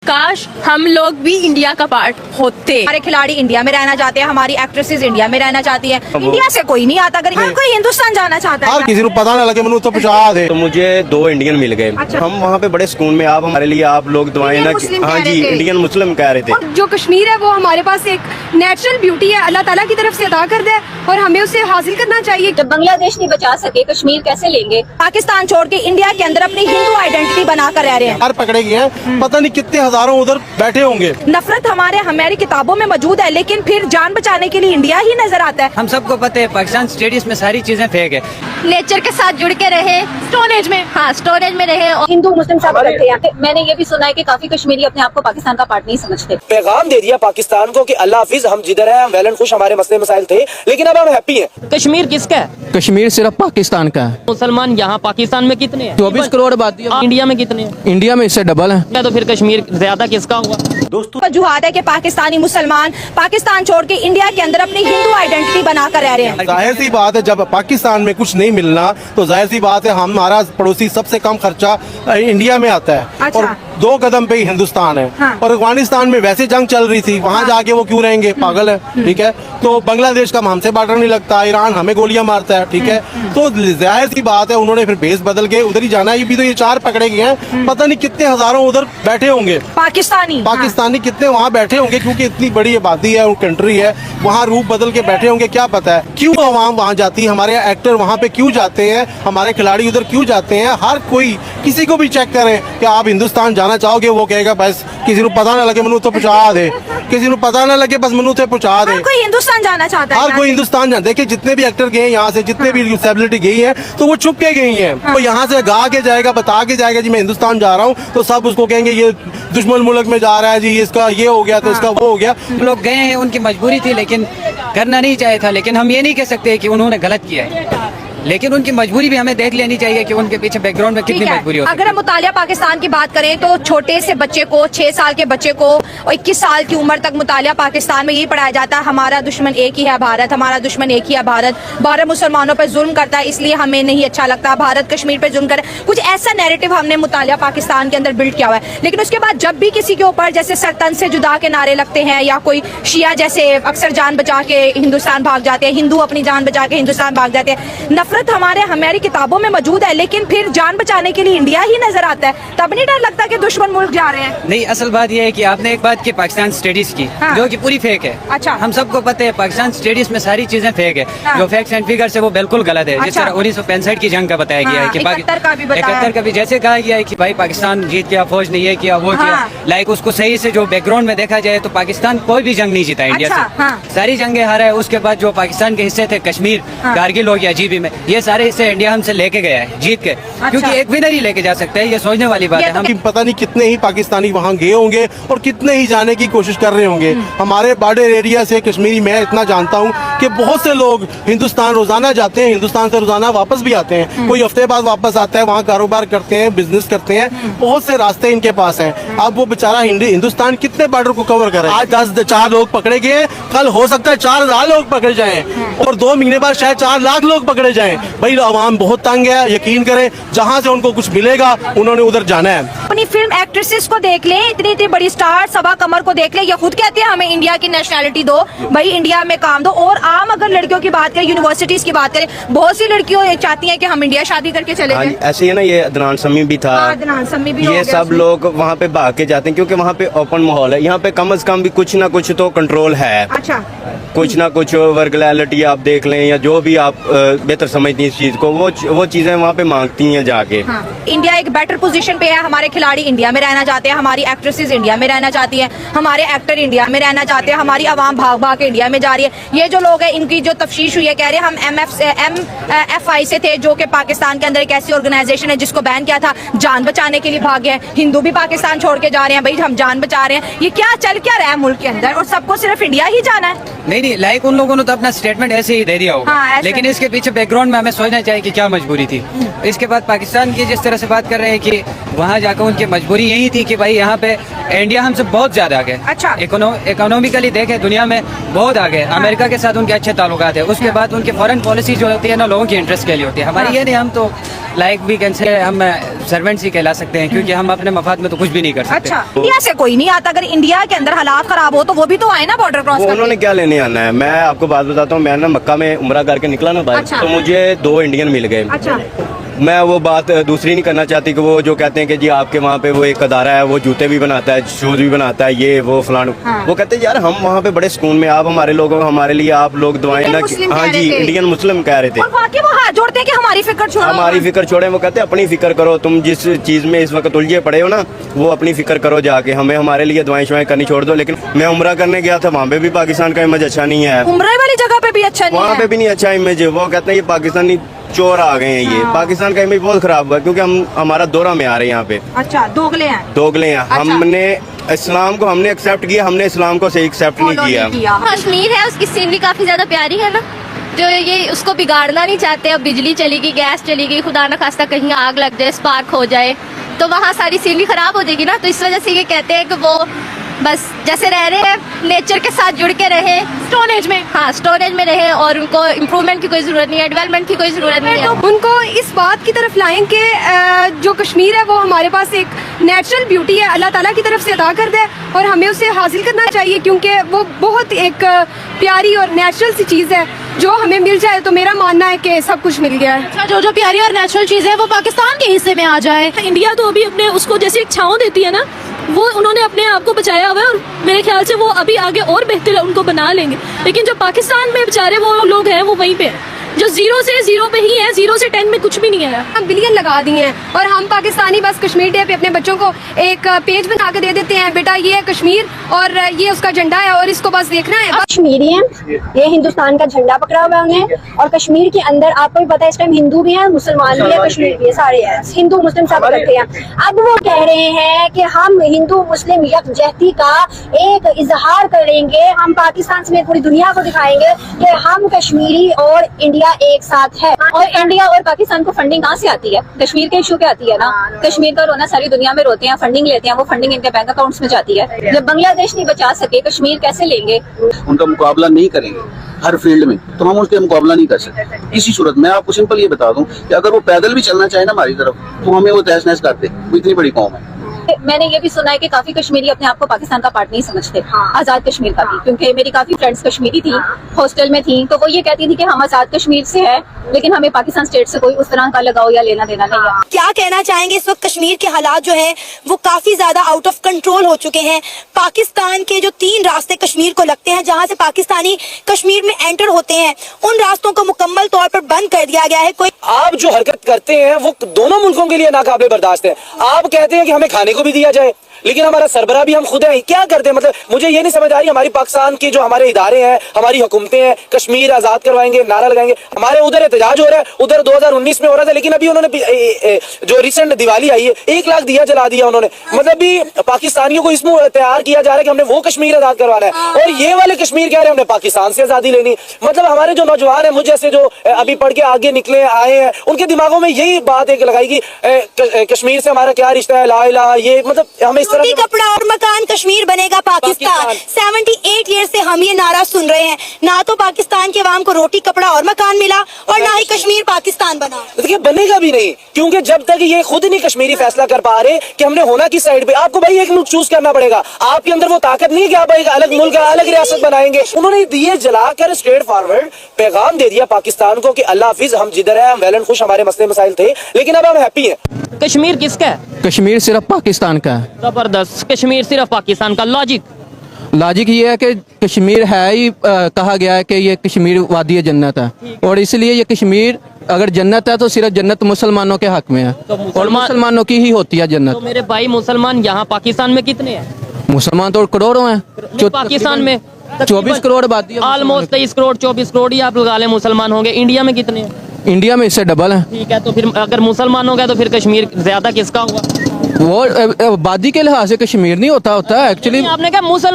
काश हम लोग भी इंडिया का पार्ट होते। हमारे खिलाड़ी इंडिया में रहना चाहते हैं, हमारी एक्ट्रेसेस इंडिया में रहना चाहती हैं। इंडिया से कोई नहीं आता, अगर कोई हिंदुस्तान जाना चाहता है। किसी को पता ना लगे मैंने तो पहुंचा दे। तो मुझे 2 इंडियन मिल गए। अच्छा। हम वहाँ पे बड़े सुकून में, आप हमारे लिए आप लोग दुआएं ना। हाँ जी, इंडियन मुस्लिम कह रहे थे। जो कश्मीर है वो हमारे पास एक नेचुरल ब्यूटी है, अल्लाह ताला की तरफ से अदा कर दे और हमें उसे हासिल करना चाहिए। जब बांग्लादेश नहीं बचा सके, कश्मीर कैसे लेंगे? पाकिस्तान छोड़ के इंडिया के अंदर अपनी हिंदू आइडेंटिटी बना कर रह रहे हैं। हर पकड़े गए हैं, पता नहीं कितने हजारों उधर बैठे होंगे। नफरत हमारी किताबों में मौजूद है, लेकिन फिर जान बचाने के लिए इंडिया ही नजर आता है। हम सबको पता है पाकिस्तान स्टेडियम में सारी चीजें फेक है। नेचर के साथ जुड़ के रहे, स्टोन एज में, हाँ स्टोरेज में रहे। और हिंदू मुस्लिम सब करते हैं। मैंने ये भी सुना है कि काफी कश्मीरी अपने आप को पाकिस्तान का पार्ट नहीं समझते। पैगाम दे दिया पाकिस्तान को कि अल्लाह हाफिज, हम जिधर है हम वेल एंड खुश, हमारे मसले मसाइल थे, लेकिन अब हम हैप्पी हैं। कश्मीर किसका है? कश्मीर सिर्फ पाकिस्तान का है। मुसलमान यहाँ पाकिस्तान में कितने हैं? 24 करोड़ आबादी है। इंडिया में कितने हैं? इंडिया में इससे डबल है। तो फिर कश्मीर ज्यादा किसका हुआ? दोस्तों वजूहत है कि पाकिस्तानी मुसलमान पाकिस्तान छोड़ के इंडिया के अंदर अपनी हिंदू आइडेंटिटी बना कर रह रहे हैं। जाहिर सी बात है, जब पाकिस्तान में कुछ नहीं मिलना तो जाहिर सी बात है हमारा पड़ोसी सबसे कम खर्चा इंडिया में आता है। अच्छा। और 2 कदम पे ही हिंदुस्तान है। हाँ। और अफगानिस्तान में वैसे जंग चल रही थी, वहाँ जाके वो क्यों रहेंगे? पागल है, ठीक है। तो बांग्लादेश का हमसे बॉर्डर नहीं लगता, ईरान हमें गोलियां मारता है, ठीक है। तो जाहिर सी बात है उन्होंने फिर बेस बदल के उधर ही जाना है। ये भी तो ये 4 पकड़े गए हैं, पता नहीं कितने हजारों उधर बैठे होंगे पाकिस्तानी कितने वहाँ बैठे होंगे, क्योंकि इतनी बड़ी आबादी है, कंट्री है, वहाँ रूप बदल के बैठे होंगे। क्या पता है क्यों आवाम वहाँ जाती है, हमारे एक्टर वहाँ पे क्यों जाते हैं, हमारे खिलाड़ी उधर क्यों जाते हैं। हर कोई किसी को भी चेक करें कि आप हिंदुस्तान जाना चाहोगे, वो कहेगा बस किसी को पता ना लगे मैंने तो पहुँचा दे, किसी को पता ना लगे बस मैंने उसे पहुँचा दे। कोई हिंदुस्तान जाना चाहता है, हर कोई हिंदुस्तान जाना। देखिए जितने भी एक्टर गए यहाँ से, जितने भी सेलिब्रिटी गई है, तो वो छुप के गई है। तो यहाँ से गा के जाएगा, बता के जाएगा जी मैं हिंदुस्तान जा रहा हूँ, तो सब उसको कहेंगे ये दुश्मन मुल्क में जा रहा है जी, इसका ये हो गया तो इसका वो हो गया। लोग गए हैं, उनकी मजबूरी थी, लेकिन करना नहीं चाहिए था। लेकिन हम ये नहीं कह सकते कि उन्होंने गलत किया है, लेकिन उनकी मजबूरी भी हमें देख लेनी चाहिए कि उनके पीछे बैकग्राउंड में कितनी मजबूरी होती है। अगर हम मुतालिया पाकिस्तान की बात करें तो छोटे से बच्चे को, 6 साल के बच्चे को और 21 साल की उम्र तक मुतालिया पाकिस्तान में यही पढ़ाया जाता है, हमारा दुश्मन एक ही है भारत, हमारा दुश्मन एक ही है भारत, भारत मुसलमानों पर जुल्म करता है, इसलिए हमें नहीं अच्छा लगता, भारत कश्मीर पर जुल्म करे। कुछ ऐसा नैरेटिव हमने मुतालिया पाकिस्तान के अंदर बिल्ड किया हुआ है। लेकिन उसके बाद जब भी किसी के ऊपर जैसे सरतन से जुदा के नारे लगते हैं, या कोई शिया जैसे अक्सर जान बचा के हिंदुस्तान भाग जाते हैं, हिंदू अपनी जान बचा के हिंदुस्तान भाग जाते हैं, नफरत हमारी किताबों में मौजूद है, लेकिन फिर जान बचाने के लिए इंडिया ही नजर आता है। तब नहीं डर लगता कि दुश्मन मुल्क जा रहे हैं? नहीं, असल बात यह है कि आपने एक बात की पाकिस्तान स्टडीज की, हाँ। जो कि पूरी फेक है। अच्छा। हम सबको पता है पाकिस्तान स्टडीज में सारी चीजें फेक है। हाँ। जो फैक्ट्स एंड फिगर्स है वो बिल्कुल गलत है। जिस तरह 1965 की जंग का बताया गया है कि 71 का भी जैसे कहा गया है कि भाई पाकिस्तान जीत गया, फौज ने ये किया वो किया। लाइक उसको सही से जो बैकग्राउंड में देखा जाए तो पाकिस्तान कोई भी जंग नहीं जीता इंडिया से, सारी जंगें हारा है। उसके बाद जो पाकिस्तान के हिस्से थे, कश्मीर, कारगिल हो गया, जीबी में, ये सारे हिस्से इंडिया हमसे लेके गया है जीत के। क्योंकि एक विनर ही लेके जा सकता है, ये सोचने वाली बात है। हम पता नहीं कितने ही पाकिस्तानी वहाँ गए होंगे और कितने ही जाने की कोशिश कर रहे होंगे। हमारे बॉर्डर एरिया से कश्मीरी मैं इतना जानता हूँ कि बहुत से लोग हिंदुस्तान रोजाना जाते हैं, हिंदुस्तान से रोजाना वापस भी आते हैं, कोई हफ्ते बाद वापस आता है, वहाँ कारोबार करते हैं, बिजनेस करते हैं, बहुत से रास्ते इनके पास हैं। अब वो बेचारा हिंदुस्तान कितने बॉर्डर को कवर करे? आज 4 लोग पकड़े गए, कल हो सकता है 4,000 लोग पकड़े जाएं, और 2 महीने बाद शायद 4 लाख लोग पकड़े जाएं। भाई आवाम बहुत तंग है, यकीन करें, जहाँ से उनको कुछ मिलेगा उन्होंने उधर जाना है। अपनी फिल्म एक्ट्रेसेस को देख लें, इतनी बड़ी स्टार सबा कमर को देख लें, ये खुद कहते हैं हमें इंडिया की नेशनैलिटी दो, भाई इंडिया में काम दो। और आम अगर लड़कियों की बात करें, यूनिवर्सिटीज की बात करें, बहुत सी लड़कियों ये चाहती हैं कि हम इंडिया शादी करके चले जाएं। ऐसे ही है ना, ये अदनान समी भी था, ये सब लोग वहाँ पे भाग के जाते हैं क्योंकि वहाँ पे ओपन माहौल है। यहाँ पे कम से कम भी कुछ ना कुछ तो कंट्रोल है। अच्छा। कुछ ना कुछ वर्क लॉयल्टी आप देख लें, या जो भी आप बेहतर समझती हैं इस चीज को, वो चीजें वहाँ पे मांगती हैं जाके। हाँ। इंडिया एक बेटर पोजीशन पे है, हमारे खिलाड़ी इंडिया में रहना चाहते हैं, हमारी एक्ट्रेसेस इंडिया में रहना चाहती हैं, हमारे एक्टर इंडिया में रहना चाहते हैं, हमारी आवाम भाग भाग के इंडिया में जा रही है। ये जो लोग हैं इनकी जो तफ्शीश हुई है, कह रहे हैं हम MFI से थे, जो कि पाकिस्तान के अंदर एक ऐसी ऑर्गेनाइजेशन है जिसको बैन किया था, जान बचाने के लिए भागे हैं। हिंदू भी पाकिस्तान छोड़ के जा रहे हैं, भाई हम जान बचा रहे हैं। ये क्या चल क्या रहा है मुल्क के अंदर, और सबको सिर्फ इंडिया ही जाना है? नहीं, लाइक उन लोगों ने तो अपना स्टेटमेंट ऐसे ही दे दिया होगा, हाँ, लेकिन इसके पीछे बैकग्राउंड बैकग्राउंड में हमें सोचना चाहिए कि क्या मजबूरी थी। इसके बाद पाकिस्तान की जिस तरह से बात कर रहे हैं कि वहाँ जाकर उनकी मजबूरी यही थी कि भाई यहाँ पे इंडिया हमसे बहुत ज्यादा आगे, अच्छा। इकोनॉमिकली देखे दुनिया में बहुत आगे। अमेरिका के साथ उनके अच्छे ताल्लुकात है। उसके बाद उनकी फॉरेन पॉलिसी जो होती है ना, लोगों की इंटरेस्ट के लिए होती है। हमारी ये नहीं, हम तो लाइक वी कैन से हम सर्वेंट्स ही कहला सकते हैं, क्योंकि हम अपने मफाद में तो कुछ भी नहीं कर सकते। अच्छा, इंडिया से कोई नहीं आता, अगर इंडिया के अंदर हालात खराब हो तो वो भी तो आए ना बॉर्डर क्रॉस वो करके। उन्होंने क्या लेने आना है। मैं आपको बात बताता हूँ, मैं ना मक्का में उम्रा करके निकला ना भाई, अच्छा। तो मुझे 2 इंडियन मिल गए। अच्छा। मैं वो बात दूसरी नहीं करना चाहती कि वो जो कहते हैं कि जी आपके वहाँ पे वो एक अदारा है, वो जूते भी बनाता है, शूज भी बनाता है, ये वो फलान। वो कहते हैं यार हम वहाँ पे बड़े सुकून में, आप हमारे लोग, हमारे लिए आप लोग दुआएं ना। हाँ जी, इंडियन मुस्लिम कह रहे थे। और वाकई वो हाथ जोड़ते हैं कि हमारी फिक्र छोड़ो, हमारी फिक्र छोड़े। वो कहते हैं अपनी फिक्र करो, तुम जिस चीज में इस वक्त उलझे पड़े हो ना, वो अपनी फिक्र करो जाके, हमें हमारे लिए दुआएं शुआएं करनी छोड़ दो। लेकिन मैं उम्रा करने गया था, वहाँ पे भी पाकिस्तान का इमेज अच्छा नहीं है। उम्रे वाली जगह पे भी अच्छा नहीं वहाँ है। पे भी नहीं अच्छा इमेज है। वो कहते हैं ये पाकिस्तानी चोर आ गए हैं, ये पाकिस्तान का इमेज बहुत खराब हुआ, क्योंकि हम हमारा दौरा में आ रहे हैं यहाँ पे। अच्छा, दोगले हैं। दोगले हैं। अच्छा। हमने इस्लाम को हमने एक्सेप्ट किया, हमने इस्लाम को सही एक्सेप्ट नहीं किया। कश्मीर है, उसकी सीनरी काफी ज्यादा प्यारी है ना, जो ये उसको बिगाड़ना नहीं चाहते। अब बिजली चली गई, गैस चली गई, खुदा न खास्ता कहीं आग लग जाए, स्पार्क हो जाए, तो वहाँ सारी सीनरी खराब हो जाएगी ना। तो इस वजह से ये कहते हैं कि वो बस जैसे रह रहे हैं, नेचर के साथ जुड़ के रहे, स्टोन एज में, हाँ स्टोन एज में रहे, और उनको इम्प्रूवमेंट की कोई जरूरत नहीं है, डेवलपमेंट की कोई जरूरत नहीं है। तो उनको इस बात की तरफ लाएं कि जो कश्मीर है वो हमारे पास एक नेचुरल ब्यूटी है, अल्लाह ताला की तरफ से अदा करता है, और हमें उसे हासिल करना चाहिए, क्योंकि वो बहुत एक प्यारी और नेचुरल सी चीज़ है। जो हमें मिल जाए तो मेरा मानना है कि सब कुछ मिल गया है। अच्छा, जो जो प्यारी और नेचुरल चीजें हैं वो पाकिस्तान के हिस्से में आ जाए। इंडिया तो अभी अपने उसको जैसे एक छांव देती है ना, वो उन्होंने अपने आप को बचाया हुआ है, और मेरे ख्याल से वो अभी आगे और बेहतर उनको बना लेंगे। लेकिन जो पाकिस्तान में बेचारे वो लोग हैं, वो वहीं पे हैं, जो 0 से 0 पे ही है, 0 से 10 में कुछ भी नहीं है। हम बिलियन लगा दिए हैं, और हम पाकिस्तानी बस कश्मीर डे पे अपने बच्चों को एक पेज बना के दे देते हैं, बेटा ये है कश्मीर और ये उसका झंडा है, और इसको बस देखना है। कश्मीरी हैं, ये हिंदुस्तान का झंडा पकड़ा हुआ है उन्हें, और कश्मीर के अंदर आपको भी पता है इस टाइम हिंदू भी हैं, मुसलमान भी है, कश्मीर भी है, सारे हैं, हिंदू मुस्लिम सब इकट्ठे हैं। अब वो कह रहे हैं कि हम हिंदू मुस्लिम यकजहती का एक इजहार करेंगे, हम पाकिस्तान समेत पूरी दुनिया को दिखाएंगे कि हम कश्मीरी और इंडिया एक साथ है। और इंडिया और पाकिस्तान को फंडिंग कहाँ से आती है? कश्मीर के इशू पे आती है ना। कश्मीर का रोना सारी दुनिया में रोते हैं, फंडिंग लेते हैं, वो फंडिंग इनके बैंक अकाउंट्स में जाती है। जब बांग्लादेश नहीं बचा सके, कश्मीर कैसे लेंगे? उनका मुकाबला नहीं करेंगे हर फील्ड में, तो हम उसके मुकाबला नहीं कर सकते। इसी सूरत में आपको सिंपल ये बता दूं कि अगर वो पैदल भी चलना चाहे ना हमारी तरफ, तो हमें वो तहस नहस करते। वो इतनी बड़ी कौम है। मैंने ये भी सुना है कि काफी कश्मीरी अपने आप को पाकिस्तान का पार्ट नहीं समझते, आजाद कश्मीर का भी, क्योंकि मेरी काफी फ्रेंड्स कश्मीरी थी, हॉस्टल में थी, तो वो ये कहती थी कि हम आजाद कश्मीर से है, लेकिन हमें पाकिस्तान स्टेट से कोई उस तरह का लगाव या लेना देना नहीं है। क्या कहना चाहेंगे, इस वक्त कश्मीर के हालात जो है वो काफी ज्यादा आउट ऑफ कंट्रोल हो चुके हैं। पाकिस्तान के जो 3 रास्ते कश्मीर को लगते हैं, जहां से पाकिस्तानी कश्मीर में एंटर होते हैं, उन रास्तों को मुकम्मल तौर पर बंद कर दिया गया है। कोई आप जो हरकत करते हैं वो दोनों मुल्कों के लिए नाकाबिले बर्दाश्त है। आप कहते हैं कि हमें खाने को भी दिया जाए, लेकिन हमारा सरबरा भी हम खुद हैं। क्या करते हैं? मतलब मुझे ये नहीं समझ आ रही। हमारी पाकिस्तान की जो हमारे इदारे हैं, हमारी हुकूमतें हैं, कश्मीर आजाद करवाएंगे, नारा लगाएंगे। हमारे उधर एहतजाज हो रहा है, उधर 2019 में हो रहा था, लेकिन अभी उन्होंने जो रिसेंट दिवाली आई है, 1 लाख दिया जला दिया उन्होंने। मतलब भी पाकिस्तानियों को इसमें तैयार किया जा रहा है कि हमने वो कश्मीर आजाद करवाना है, और ये वाले कश्मीर कह रहे हैं हमने पाकिस्तान से आजादी लेनी। मतलब हमारे जो नौजवान है, मुझे जैसे जो अभी पढ़ के आगे निकले आए हैं, उनके दिमागों में यही बात एक लगाई कि कश्मीर से हमारा क्या रिश्ता है, ला इलाहा, ये मतलब हमें इस तरह कपड़ा और मकान कश्मीर बनेगा पाकिस्तान। 78 ईयर से हम ये नारा सुन रहे हैं, ना तो पाकिस्तान के अवाम को रोटी कपड़ा और मकान मिला, और ना ही कश्मीर पाकिस्तान बना। देखिए बनेगा भी नहीं, क्योंकि जब तक ये खुद नहीं कश्मीरी फैसला कर पा रहे कि हमने होना किस साइड पे। आपको भाई एक मुल्क चूज करना पड़ेगा। आपके अंदर वो ताकत नहीं है कि आप एक अलग मुल्क अलग रियासत बनाएंगे। उन्होंने दिए जलाकर स्ट्रेट फॉरवर्ड पैगाम दे दिया पाकिस्तान को कि अल्लाह हाफिज, हम जिधर है हम वेल एंड खुश, हमारे मसले मसाइल थे, लेकिन अब हम हैप्पी हैं। कश्मीर किसका है? कश्मीर सिर्फ पाकिस्तान का है। जबरदस्त, कश्मीर सिर्फ पाकिस्तान का। लॉजिक ये है कि कश्मीर है ही कहा गया है कि ये कश्मीर वादी जन्नत है, और इसलिए ये कश्मीर अगर जन्नत है तो सिर्फ जन्नत मुसलमानों के हक में है, और मुसलमानों की ही होती है जन्नत। तो मेरे भाई मुसलमान यहाँ पाकिस्तान में कितने हैं? मुसलमान तो करोड़ों हैं। पाकिस्तान में 24 करोड़ आबादी है। ऑलमोस्ट 23 करोड़ 24 करोड़ ही आप लगा लें मुसलमान होंगे। इंडिया में कितने हैं? इंडिया में इससे डबल है। ठीक है, तो फिर अगर मुसलमान हो गया तो फिर कश्मीर ज्यादा किसका हुआ? वो आबादी के लिहाज से कश्मीर नहीं होता है एक्चुअली। आपने कहा मुसलमान